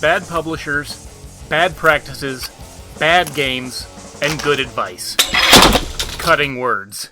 bad publishers, bad practices, bad games, and good advice. Cutting words.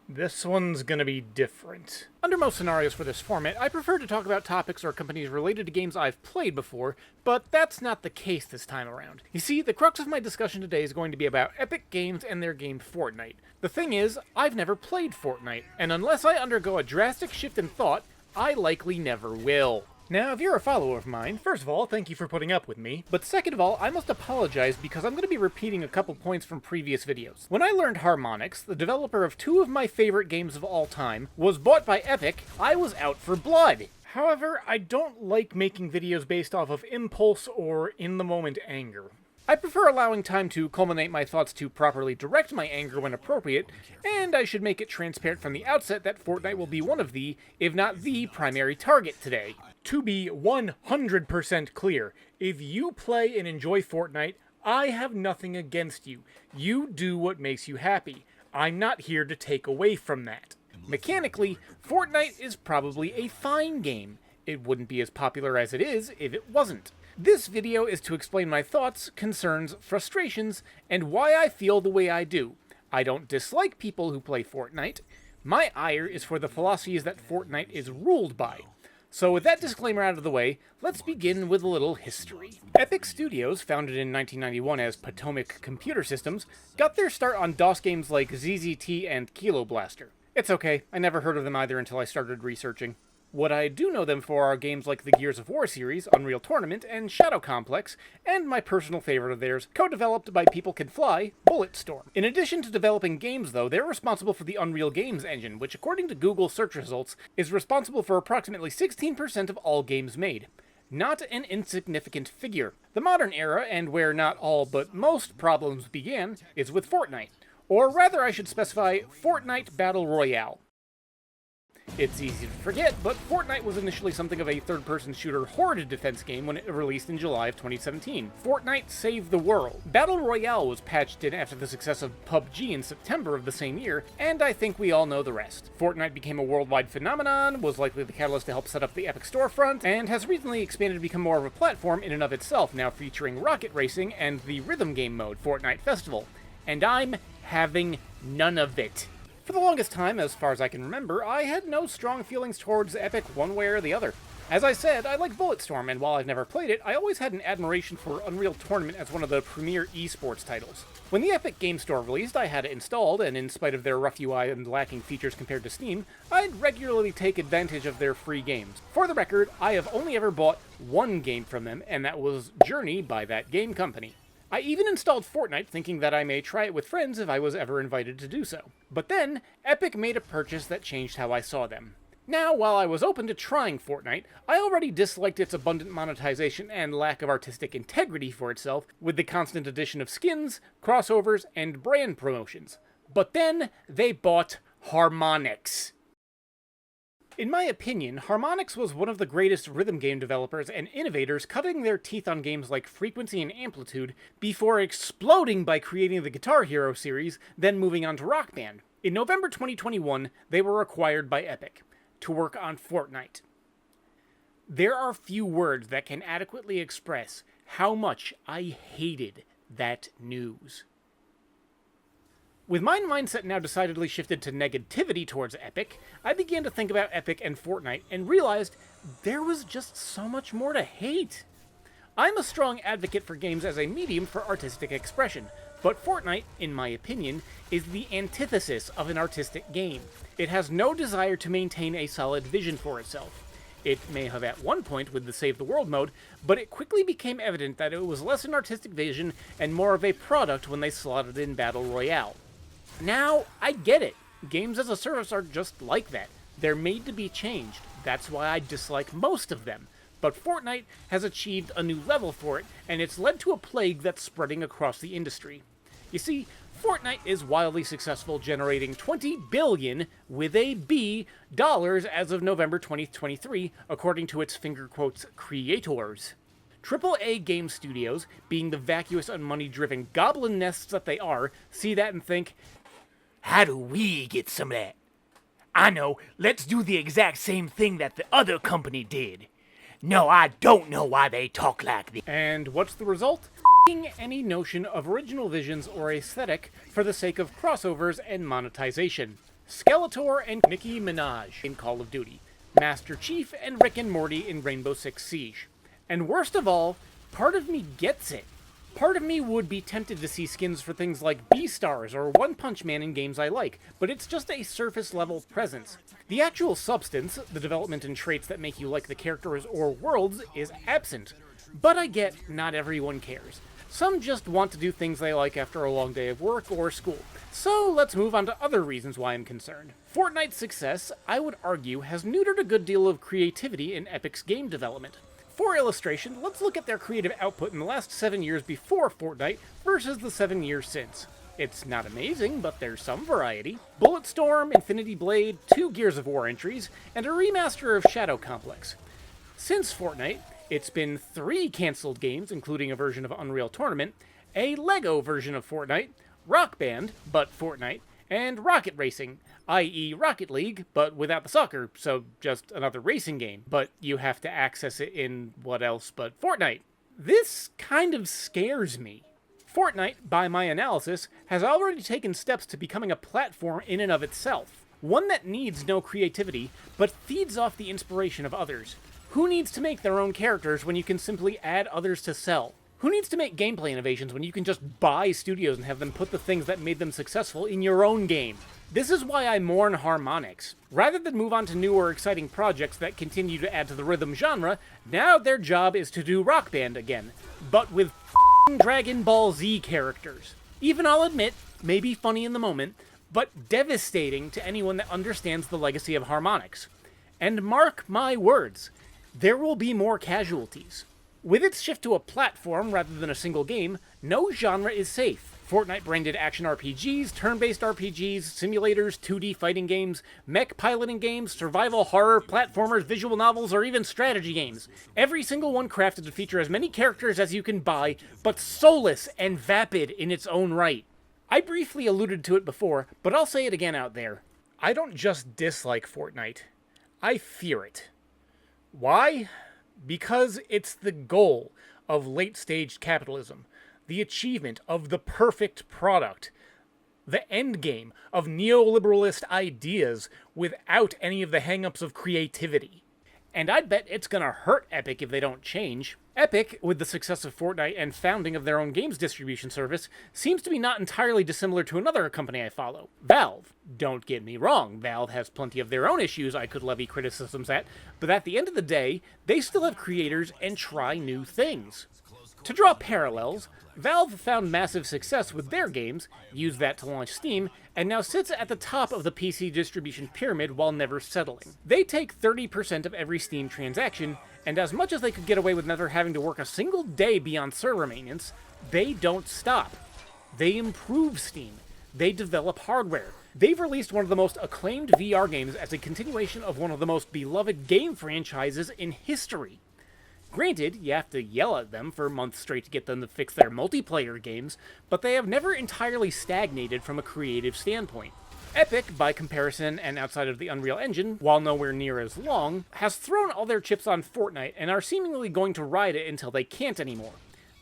This one's gonna be different. Under most scenarios for this format, I prefer to talk about topics or companies related to games I've played before, but that's not the case this time around. You see, the crux of my discussion today is going to be about Epic Games and their game Fortnite. The thing is, I've never played Fortnite, and unless I undergo a drastic shift in thought, I likely never will. Now, if you're a follower of mine, first of all, thank you for putting up with me, but second of all, I must apologize because I'm going to be repeating a couple points from previous videos. When I learned Harmonix, the developer of two of my favorite games of all time, was bought by Epic, I was out for blood. However, I don't like making videos based off of impulse or in-the-moment anger. I prefer allowing time to culminate my thoughts to properly direct my anger when appropriate, and I should make it transparent from the outset that Fortnite will be one of the, if not the, primary target today. To be 100% clear, if you play and enjoy Fortnite, I have nothing against you. You do what makes you happy. I'm not here to take away from that. Mechanically, Fortnite is probably a fine game. It wouldn't be as popular as it is if it wasn't. This video is to explain my thoughts, concerns, frustrations, and why I feel the way I do. I don't dislike people who play Fortnite. My ire is for the philosophies that Fortnite is ruled by. So with that disclaimer out of the way, let's begin with a little history. Epic Studios, founded in 1991 as Potomac Computer Systems, got their start on DOS games like ZZT and Kilo Blaster. It's okay, I never heard of them either until I started researching. What I do know them for are games like the Gears of War series, Unreal Tournament, and Shadow Complex, and my personal favorite of theirs, co-developed by People Can Fly, Bulletstorm. In addition to developing games, though, they're responsible for the Unreal Games engine, which according to Google search results, is responsible for approximately 16% of all games made. Not an insignificant figure. The modern era, and where not all but most problems began, is with Fortnite. Or rather, I should specify, Fortnite Battle Royale. It's easy to forget, but Fortnite was initially something of a third-person shooter horde defense game when it released in July of 2017. Fortnite saved the world. Battle Royale was patched in after the success of PUBG in September of the same year, and I think we all know the rest. Fortnite became a worldwide phenomenon, was likely the catalyst to help set up the Epic storefront, and has recently expanded to become more of a platform in and of itself, now featuring rocket racing and the rhythm game mode, Fortnite Festival. And I'm having none of it. For the longest time, as far as I can remember, I had no strong feelings towards Epic one way or the other. As I said, I like Bulletstorm, and while I've never played it, I always had an admiration for Unreal Tournament as one of the premier esports titles. When the Epic Game Store released, I had it installed, and in spite of their rough UI and lacking features compared to Steam, I'd regularly take advantage of their free games. For the record, I have only ever bought one game from them, and that was Journey by that game company. I even installed Fortnite thinking that I may try it with friends if I was ever invited to do so. But then, Epic made a purchase that changed how I saw them. Now, while I was open to trying Fortnite, I already disliked its abundant monetization and lack of artistic integrity for itself, with the constant addition of skins, crossovers, and brand promotions. But then, they bought Harmonix. In my opinion, Harmonix was one of the greatest rhythm game developers and innovators, cutting their teeth on games like Frequency and Amplitude before exploding by creating the Guitar Hero series, then moving on to Rock Band. In November 2021, they were acquired by Epic to work on Fortnite. There are few words that can adequately express how much I hated that news. With my mindset now decidedly shifted to negativity towards Epic, I began to think about Epic and Fortnite and realized there was just so much more to hate. I'm a strong advocate for games as a medium for artistic expression, but Fortnite, in my opinion, is the antithesis of an artistic game. It has no desire to maintain a solid vision for itself. It may have at one point with the Save the World mode, but it quickly became evident that it was less an artistic vision and more of a product when they slotted in Battle Royale. Now, I get it. Games as a service are just like that. They're made to be changed. That's why I dislike most of them. But Fortnite has achieved a new level for it, and it's led to a plague that's spreading across the industry. You see, Fortnite is wildly successful, generating $20 billion, with a B, dollars as of November 2023, according to its finger quotes creators. AAA game studios, being the vacuous and money-driven goblin nests that they are, see that and think, how do we get some of that? I know, let's do the exact same thing that the other company did. No, I don't know why they talk like this. And what's the result? Any notion of original visions or aesthetic for the sake of crossovers and monetization. Skeletor and Nicki Minaj in Call of Duty. Master Chief and Rick and Morty in Rainbow Six Siege. And worst of all, part of me gets it. Part of me would be tempted to see skins for things like Beastars or One Punch Man in games I like, but it's just a surface-level presence. The actual substance, the development and traits that make you like the characters or worlds, is absent. But I get not everyone cares. Some just want to do things they like after a long day of work or school. So let's move on to other reasons why I'm concerned. Fortnite's success, I would argue, has neutered a good deal of creativity in Epic's game development. For illustration, let's look at their creative output in the last 7 years before Fortnite versus the 7 years since. It's not amazing, but there's some variety. Bulletstorm, Infinity Blade, 2 Gears of War entries, and a remaster of Shadow Complex. Since Fortnite, it's been 3 cancelled games, including a version of Unreal Tournament, a LEGO version of Fortnite, Rock Band, but Fortnite, and Rocket Racing, i.e. Rocket League, but without the soccer, so just another racing game. But you have to access it in what else but Fortnite. This kind of scares me. Fortnite, by my analysis, has already taken steps to becoming a platform in and of itself. One that needs no creativity, but feeds off the inspiration of others. Who needs to make their own characters when you can simply add others to sell? Who needs to make gameplay innovations when you can just buy studios and have them put the things that made them successful in your own game? This is why I mourn Harmonix. Rather than move on to newer, exciting projects that continue to add to the rhythm genre, now their job is to do Rock Band again, but with Dragon Ball Z characters. Even I'll admit, maybe funny in the moment, but devastating to anyone that understands the legacy of Harmonix. And mark my words, there will be more casualties. With its shift to a platform rather than a single game, no genre is safe. Fortnite branded action RPGs, turn-based RPGs, simulators, 2D fighting games, mech piloting games, survival horror, platformers, visual novels, or even strategy games. Every single one crafted to feature as many characters as you can buy, but soulless and vapid in its own right. I briefly alluded to it before, but I'll say it again out there. I don't just dislike Fortnite. I fear it. Why? Because it's the goal of late-stage capitalism, the achievement of the perfect product, the end game of neoliberalist ideas without any of the hang-ups of creativity. And I'd bet it's gonna hurt Epic if they don't change. Epic, with the success of Fortnite and founding of their own games distribution service, seems to be not entirely dissimilar to another company I follow, Valve. Don't get me wrong, Valve has plenty of their own issues I could levy criticisms at, but at the end of the day, they still have creators and try new things. To draw parallels, Valve found massive success with their games, used that to launch Steam, and now sits at the top of the PC distribution pyramid while never settling. They take 30% of every Steam transaction, and as much as they could get away with never having to work a single day beyond server maintenance, they don't stop. They improve Steam. They develop hardware. They've released one of the most acclaimed VR games as a continuation of one of the most beloved game franchises in history. Granted, you have to yell at them for months straight to get them to fix their multiplayer games, but they have never entirely stagnated from a creative standpoint. Epic, by comparison and outside of the Unreal Engine, while nowhere near as long, has thrown all their chips on Fortnite and are seemingly going to ride it until they can't anymore.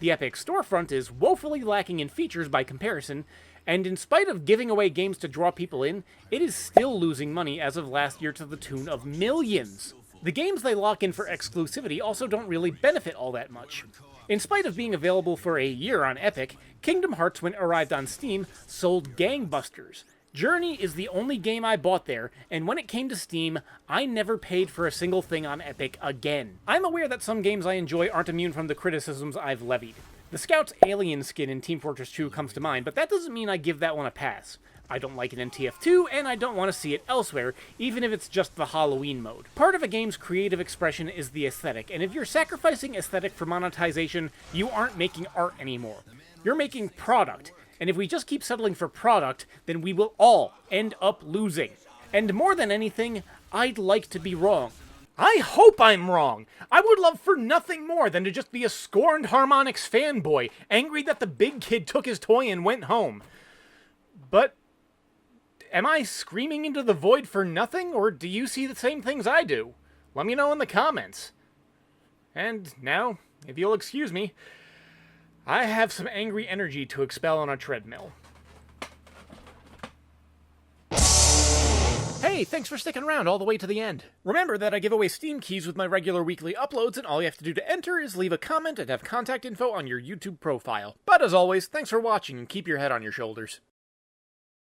The Epic storefront is woefully lacking in features by comparison, and in spite of giving away games to draw people in, it is still losing money as of last year to the tune of millions. The games they lock in for exclusivity also don't really benefit all that much. In spite of being available for a year on Epic, Kingdom Hearts, when it arrived on Steam, sold gangbusters. Journey is the only game I bought there, and when it came to Steam, I never paid for a single thing on Epic again. I'm aware that some games I enjoy aren't immune from the criticisms I've levied. The Scout's alien skin in Team Fortress 2 comes to mind, but that doesn't mean I give that one a pass. I don't like it in TF2, and I don't want to see it elsewhere, even if it's just the Halloween mode. Part of a game's creative expression is the aesthetic, and if you're sacrificing aesthetic for monetization, you aren't making art anymore. You're making product, and if we just keep settling for product, then we will all end up losing. And more than anything, I'd like to be wrong. I hope I'm wrong! I would love for nothing more than to just be a scorned Harmonix fanboy, angry that the big kid took his toy and went home. But am I screaming into the void for nothing, or do you see the same things I do? Let me know in the comments. And now, if you'll excuse me, I have some angry energy to expel on a treadmill. Hey, thanks for sticking around all the way to the end. Remember that I give away Steam keys with my regular weekly uploads, and all you have to do to enter is leave a comment and have contact info on your YouTube profile. But as always, thanks for watching and keep your head on your shoulders.